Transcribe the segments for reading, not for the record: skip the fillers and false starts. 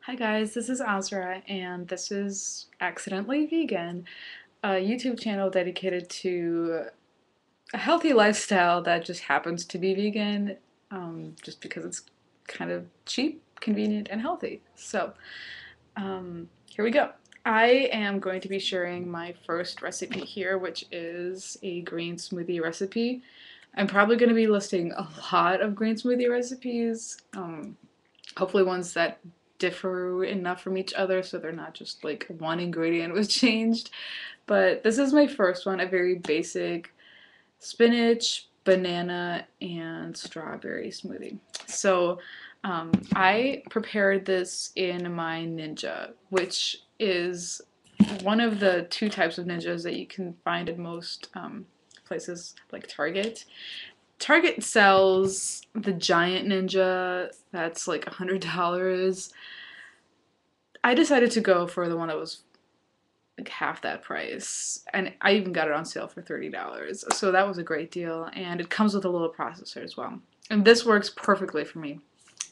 Hi guys, this is Azra, and this is Accidentally Vegan, a YouTube channel dedicated to a healthy lifestyle that just happens to be vegan, just because it's kind of cheap, convenient, and healthy. Here we go. I am going to be sharing my first recipe here, which is a green smoothie recipe. I'm probably going to be listing a lot of green smoothie recipes. Hopefully ones that differ enough from each other so they're not just like one ingredient was changed. But this is my first one, a very basic spinach, banana, and strawberry smoothie. So I prepared this in my Ninja, which is one of the two types of Ninjas that you can find in most places like Target. Target sells the giant Ninja that's like $100. I decided to go for the one that was like half that price, and I even got it on sale for $30. So that was a great deal, and it comes with a little processor as well. And this works perfectly for me.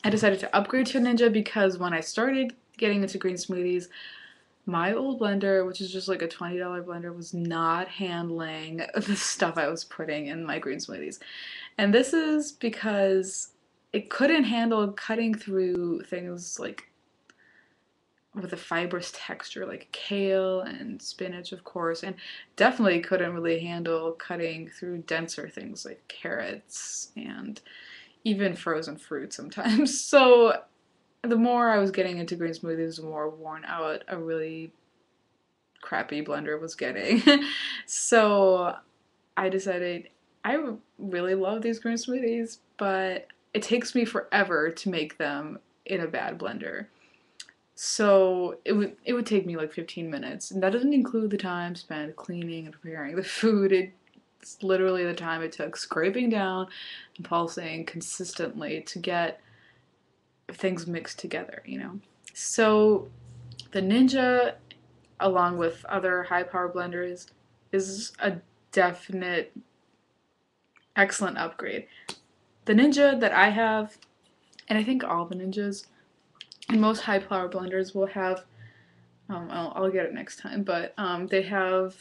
I decided to upgrade to a Ninja because when I started getting into green smoothies, my old blender, which is just like a $20 blender, was not handling the stuff I was putting in my green smoothies. And this is because it couldn't handle cutting through things like with a fibrous texture like kale and spinach, of course, and definitely couldn't really handle cutting through denser things like carrots and even frozen fruit sometimes. So the more I was getting into green smoothies, the more worn out a really crappy blender was getting. So I decided I really love these green smoothies, but it takes me forever to make them in a bad blender. So it would take me like 15 minutes, and that doesn't include the time spent cleaning and preparing the food. It's literally the time it took scraping down and pulsing consistently to get things mixed together, you know. So the Ninja, along with other high power blenders, is a definite excellent upgrade. The Ninja that I have, and I think all the Ninjas and most high power blenders will have, I'll get it next time, but they have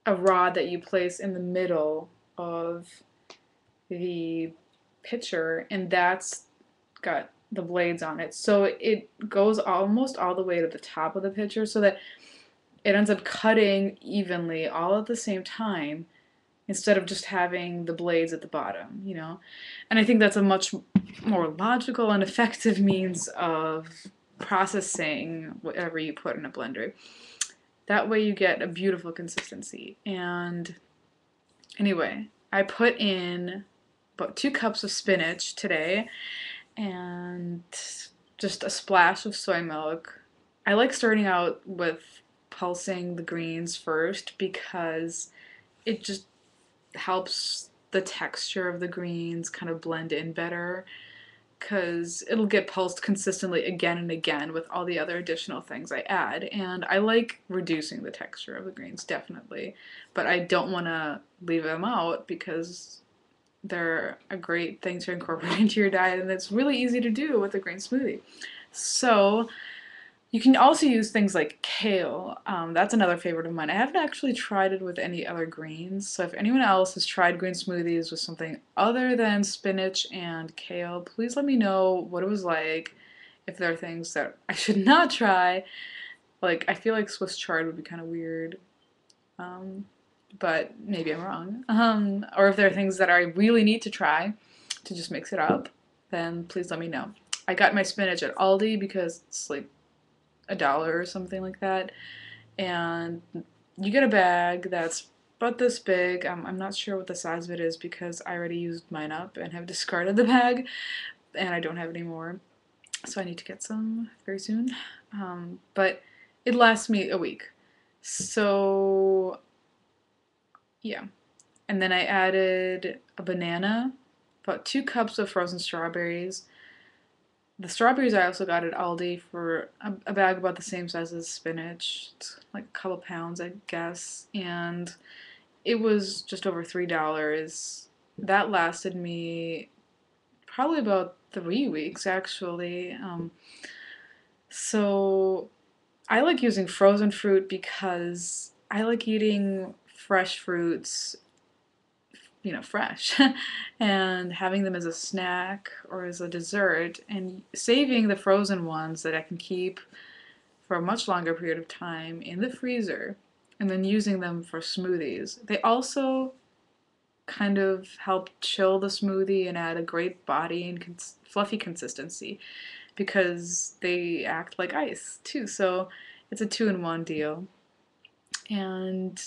a rod that you place in the middle of the pitcher, and that's got the blades on it. So it goes almost all the way to the top of the pitcher so that it ends up cutting evenly all at the same time instead of just having the blades at the bottom, you know? And I think that's a much more logical and effective means of processing whatever you put in a blender. That way you get a beautiful consistency. And anyway, I put in about 2 cups of spinach today and just a splash of soy milk. I like starting out with pulsing the greens first because it just helps the texture of the greens kind of blend in better because it'll get pulsed consistently again and again with all the other additional things I add. And I like reducing the texture of the greens, definitely, but I don't want to leave them out because they're a great thing to incorporate into your diet, and it's really easy to do with a green smoothie. So you can also use things like kale. That's another favorite of mine. I haven't actually tried it with any other greens, so if anyone else has tried green smoothies with something other than spinach and kale, please let me know what it was like, if there are things that I should not try. Like, I feel like Swiss chard would be kind of weird, um, but maybe I'm wrong. Or if there are things that I really need to try to just mix it up, then please let me know. I got my spinach at Aldi because it's like $1 or something like that, and you get a bag that's about this big. I'm not sure what the size of it is because I already used mine up and have discarded the bag, and I don't have any more, so I need to get some very soon. But it lasts me a week. So yeah. And then I added a banana, about 2 cups of frozen strawberries. The strawberries I also got at Aldi for a bag about the same size as spinach. It's like a couple pounds, I guess. And it was just over $3. That lasted me probably about 3 weeks, actually. So I like using frozen fruit because I like eating fresh fruits, fresh, and having them as a snack or as a dessert, and saving the frozen ones that I can keep for a much longer period of time in the freezer, and then using them for smoothies. They also kind of help chill the smoothie and add a great body and fluffy consistency because they act like ice too. So it's a two-in-one deal. And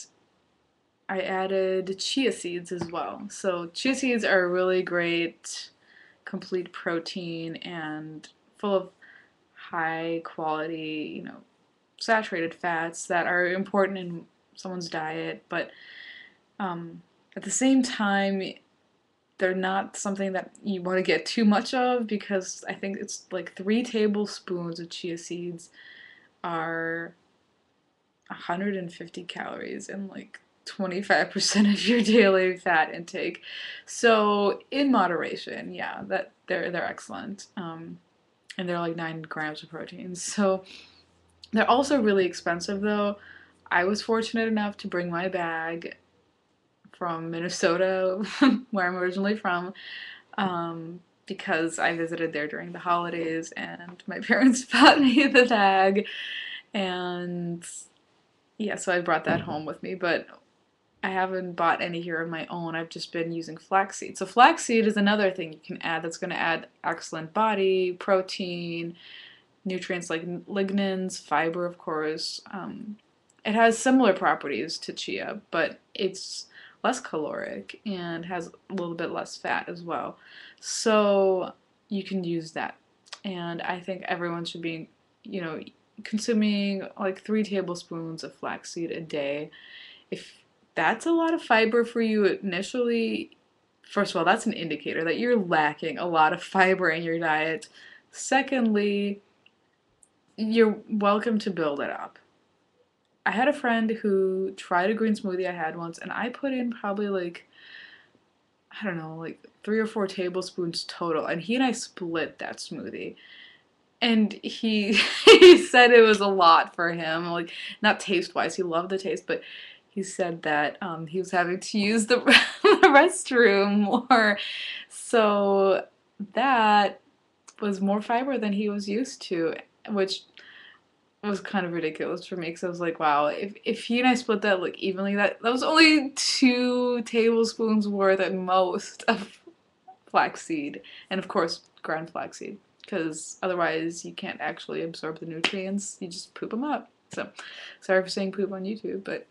I added chia seeds as well. So chia seeds are a really great complete protein and full of high quality, saturated fats that are important in someone's diet, but um, at the same time, they're not something that you want to get too much of because I think it's like 3 tablespoons of chia seeds are 150 calories and like 25% of your daily fat intake. So in moderation, yeah, that they're excellent. And they're like 9 grams of protein. So they're also really expensive though. I was fortunate enough to bring my bag from Minnesota, where I'm originally from, because I visited there during the holidays and my parents bought me the bag. And yeah, so I brought that home with me, but I haven't bought any here of my own. I've just been using flaxseed. So flaxseed is another thing you can add that's going to add excellent body, protein, nutrients like lignans, fiber, of course. It has similar properties to chia, but it's less caloric and has a little bit less fat as well. So you can use that. And I think everyone should be, you know, consuming like 3 tablespoons of flaxseed a day. If that's a lot of fiber for you initially, first of all, that's an indicator that you're lacking a lot of fiber in your diet. Secondly, you're welcome to build it up. I had a friend who tried a green smoothie I had once, and I put in probably like, I don't know, like 3 or 4 tablespoons total, and he and I split that smoothie. And he he said it was a lot for him, like not taste wise, he loved the taste, but he said that he was having to use the, the restroom more. So that was more fiber than he was used to, which was kind of ridiculous for me because I was like, wow, if he and I split that like evenly, that was only 2 tablespoons worth at most of flaxseed, and of course ground flaxseed, because otherwise you can't actually absorb the nutrients. You just poop them up. So, sorry for saying poop on YouTube, but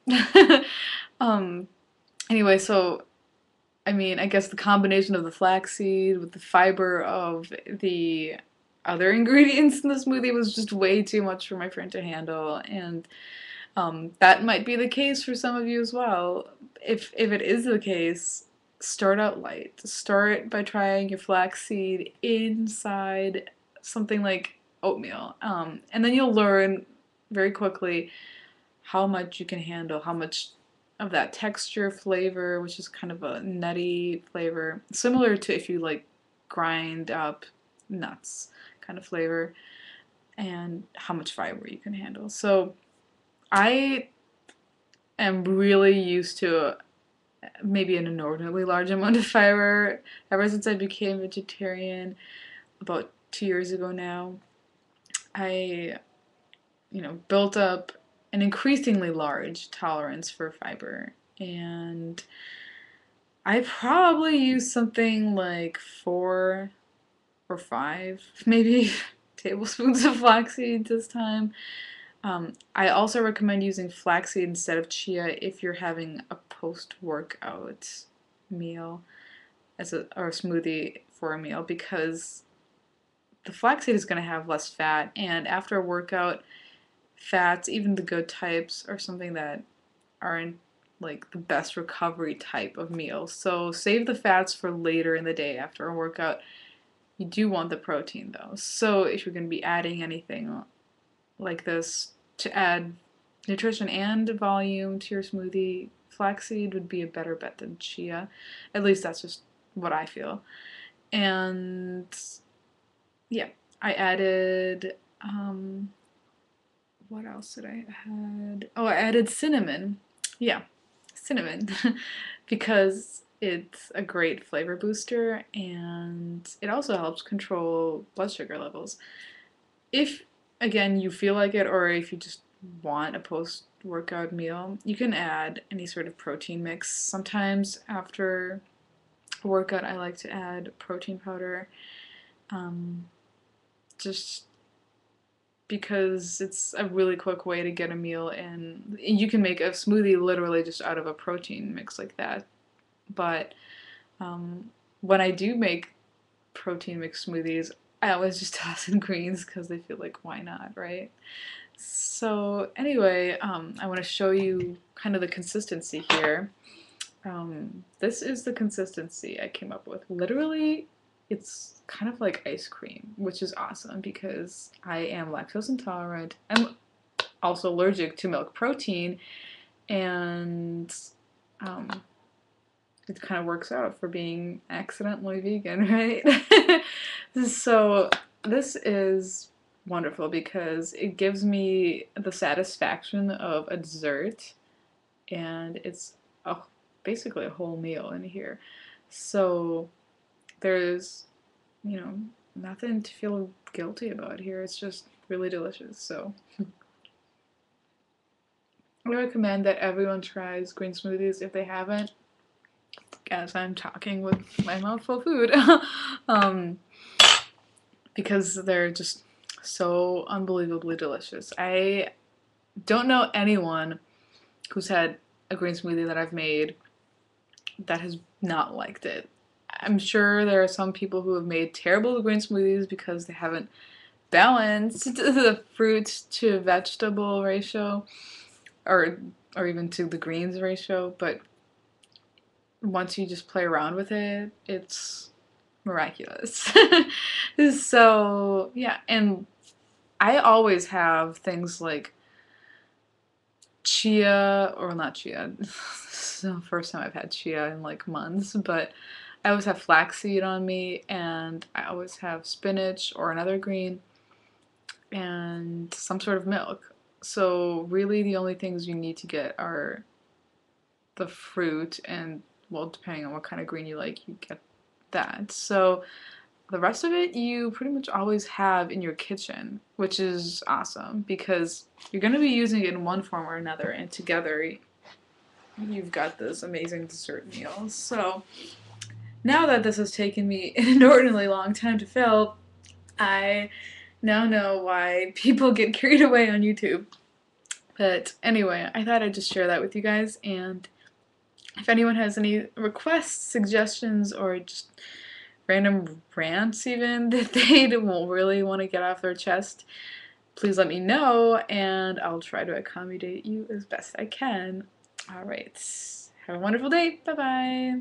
um, anyway, so I mean, I guess the combination of the flaxseed with the fiber of the other ingredients in the smoothie was just way too much for my friend to handle, and that might be the case for some of you as well. If it is the case, start out light. Start by trying your flaxseed inside something like oatmeal, and then you'll learn very quickly how much you can handle, how much of that texture flavor, which is kind of a nutty flavor, similar to if you like grind up nuts kind of flavor, and how much fiber you can handle. So I am really used to maybe an inordinately large amount of fiber ever since I became vegetarian about 2 years ago now. I, built up an increasingly large tolerance for fiber, and I probably use something like 4 or 5, maybe, tablespoons of flaxseed this time. I also recommend using flaxseed instead of chia if you're having a post-workout meal or a smoothie for a meal, because the flaxseed is going to have less fat, and after a workout, fats, even the good types, are something that aren't like the best recovery type of meals. So save the fats for later in the day after a workout. You do want the protein though. So if you're going to be adding anything like this to add nutrition and volume to your smoothie, flaxseed would be a better bet than chia. At least that's just what I feel. And yeah, I added What else did I add? Oh, I added cinnamon. Yeah, cinnamon. Because it's a great flavor booster and it also helps control blood sugar levels. If, again, you feel like it or if you just want a post-workout meal, you can add any sort of protein mix. Sometimes after a workout, I like to add protein powder. Um, just because it's a really quick way to get a meal in. You can make a smoothie literally just out of a protein mix like that. But um, when I do make protein mix smoothies, I always just toss in greens because they feel like why not, right? So anyway, I want to show you kind of the consistency here. This is the consistency I came up with. Literally, it's kind of like ice cream, which is awesome because I am lactose intolerant. I'm also allergic to milk protein, and um, it kind of works out for being accidentally vegan, right? So this is wonderful because it gives me the satisfaction of a dessert, and it's a, basically a whole meal in here. So there's, nothing to feel guilty about here. It's just really delicious. So I recommend that everyone tries green smoothies if they haven't, as I'm talking with my mouth full of food, because they're just so unbelievably delicious. I don't know anyone who's had a green smoothie that I've made that has not liked it. I'm sure there are some people who have made terrible green smoothies because they haven't balanced the fruit to vegetable ratio or even to the greens ratio, but once you just play around with it, it's miraculous. So, yeah, and I always have things like chia, or not chia. This is the first time I've had chia in like months, but I always have flaxseed on me, and I always have spinach or another green, and some sort of milk. So really the only things you need to get are the fruit and, well, depending on what kind of green you like, you get that. So the rest of it you pretty much always have in your kitchen, which is awesome because you're going to be using it in one form or another, and together you've got this amazing dessert meal. So now that this has taken me an inordinately long time to fill, I now know why people get carried away on YouTube. But anyway, I thought I'd just share that with you guys, and if anyone has any requests, suggestions, or just random rants even that they won't really want to get off their chest, please let me know, and I'll try to accommodate you as best I can. Alright, have a wonderful day. Bye-bye.